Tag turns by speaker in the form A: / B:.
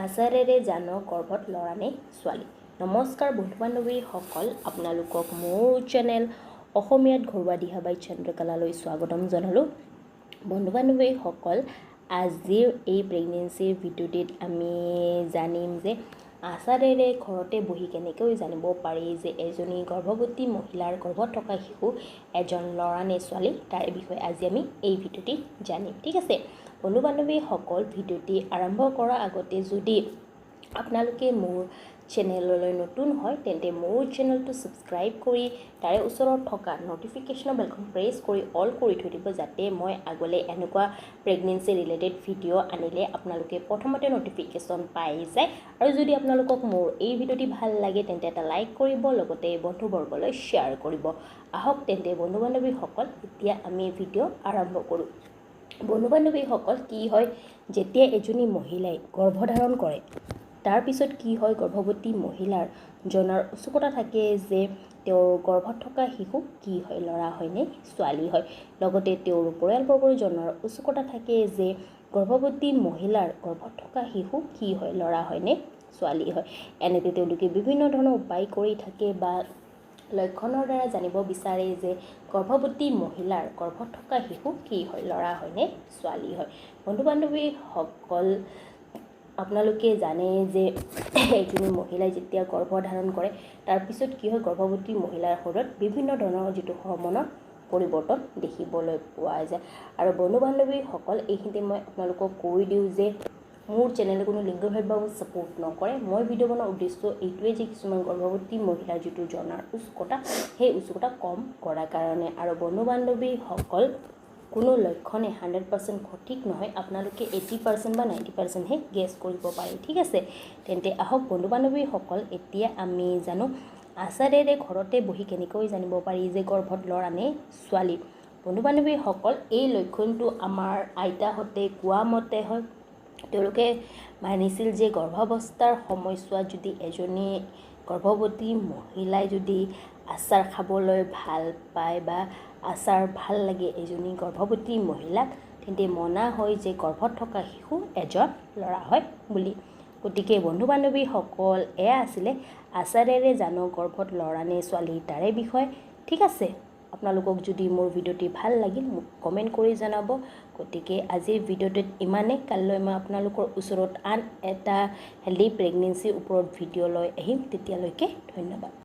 A: আচাৰেৰে জানো গৰ্ভত ল'ৰা নে ছোৱালী। নমস্কাৰ বন্ধু বান্ধৱীসকল, আপোনালোকক মোৰ চেনেল অসমীয়াত ঘৰুৱা দিহা বাই চন্দ্ৰকলালৈ স্বাগতম জনালোঁ। বন্ধু বান্ধৱীসকল, আজিৰ এই প্ৰেগনেঞ্চিৰ ভিডিঅ'টিত আমি জানিম যে আচাৰেৰে ঘৰতে বহি কেনেকৈ জানিব পাৰি যে এজনী গৰ্ভৱতী মহিলাৰ গৰ্ভত থকা শিশু এজন ল'ৰা নে ছোৱালী, তাৰে বিষয়ে আজি আমি এই ভিডিঅ'টি জানিম। ঠিক আছে বন্ধু বান্ধৱীসকল, ভিডিঅ'টি আৰম্ভ কৰাৰ আগতে যদি আপোনালোকে মোৰ চেনেললৈ নতুন হয় তেন্তে মোৰ চেনেলটো ছাবস্ক্ৰাইব কৰি তাৰে ওচৰত থকা নটিফিকেশ্যনৰ বেলখন প্ৰেছ কৰি অল কৰি থৈ দিব, যাতে মই আগলৈ এনেকুৱা প্ৰেগনেঞ্চি ৰিলেটেড ভিডিঅ' আনিলে আপোনালোকে প্ৰথমতে নটিফিকেশ্যন পাই যায়। আৰু যদি আপোনালোকক মোৰ এই ভিডিঅ'টি ভাল লাগে তেন্তে এটা লাইক কৰিব, লগতে বন্ধুবৰ্গলৈ শ্বেয়াৰ কৰিব। আহক তেন্তে বন্ধু বান্ধৱীসকল, এতিয়া আমি ভিডিঅ' আৰম্ভ কৰোঁ। বন্ধু বান্ধৱীসকল, কি হয় যেতিয়া এজনী মহিলাই গৰ্ভধাৰণ কৰে তাৰ পিছত কি হয়, গৰ্ভৱতী মহিলাৰ জনাৰ উৎসুকতা থাকে যে তেওঁৰ গৰ্ভত থকা শিশু কি হয়, ল'ৰা হয় নে ছোৱালী হয়। লগতে তেওঁৰ পৰিয়ালবৰ্গৰ জনাৰ উৎসুকতা থাকে যে গৰ্ভৱতী মহিলাৰ গৰ্ভত থকা শিশু কি হয়, ল'ৰা হয় নে ছোৱালী হয়। এনেতে তেওঁলোকে বিভিন্ন ধৰণৰ উপায় কৰি থাকে বা লক্ষণৰ দ্বাৰা জানিব বিচাৰে যে গৰ্ভৱতী মহিলাৰ গৰ্ভত থকা শিশু কি হয়, ল'ৰা হয় নে ছোৱালী হয়। বন্ধু বান্ধৱীসকল, আপোনালোকে জানে যে এজনী মহিলাই যেতিয়া গৰ্ভধাৰণ কৰে তাৰপিছত কি হয়, গৰ্ভৱতী মহিলাৰ শৰীৰত বিভিন্ন ধৰণৰ যিটো হৰমনৰ পৰিৱৰ্তন দেখিবলৈ পোৱা যায়। আৰু বন্ধু বান্ধৱীসকল, এইখিনিতে মই আপোনালোকক কৈ দিওঁ যে মোৰ চেনেলে কোনো লিংগ ভেদভাৱ ছাপোৰ্ট নকৰে। মই ভিডিঅ' বনোৱাৰ উদ্দেশ্য এইটোৱে যে কিছুমান গৰ্ভৱতী মহিলাৰ যিটো জনাৰ উৎসুকতা, সেই উৎসুকতা কম কৰাৰ কাৰণে। আৰু বন্ধু বান্ধৱীসকল, কোনো লক্ষণে 100% সঠিক নহয়, আপোনালোকে 80% বা 90%হে গেছ কৰিব পাৰে। ঠিক আছে, তেন্তে আহক বন্ধু বান্ধৱীসকল, এতিয়া আমি জানো আচাৰেৰে ঘৰতে বহি কেনেকৈ জানিব পাৰি যে গৰ্ভত ল'ৰা নে ছোৱালী। বন্ধু বান্ধৱীসকল, এই লক্ষণটো আমাৰ আইতাহঁতে কোৱা মতে হয়, তেওঁলোকে মানিছিল যে গৰ্ভাৱস্থাৰ সময়ছোৱাত যদি এজনী গৰ্ভৱতী মহিলাই যদি আচাৰ খাবলৈ ভাল পায় বা আচাৰ ভাল লাগে এজনী গৰ্ভৱতী মহিলাক, তেন্তে মনা হয় যে গৰ্ভত থকা শিশু এজন ল'ৰা হয় বুলি। গতিকে বন্ধু বান্ধৱীসকল, এয়া আছিলে আচাৰেৰে জানো গৰ্ভত ল'ৰা নে ছোৱালী তাৰে বিষয়ে। ঠিক আছে, আপোনালোকক যদি মোৰ ভিডিঅ'টি ভাল লাগিল মোক কমেণ্ট কৰি জনাব। গতিকে আজিৰ ভিডিঅ'টোত ইমানেই। কাইলৈ মই আপোনালোকৰ ওচৰত আন এটা হেল্ডি প্ৰেগনেঞ্চিৰ ওপৰত ভিডিঅ' লৈ আহিম। তেতিয়ালৈকে ধন্যবাদ।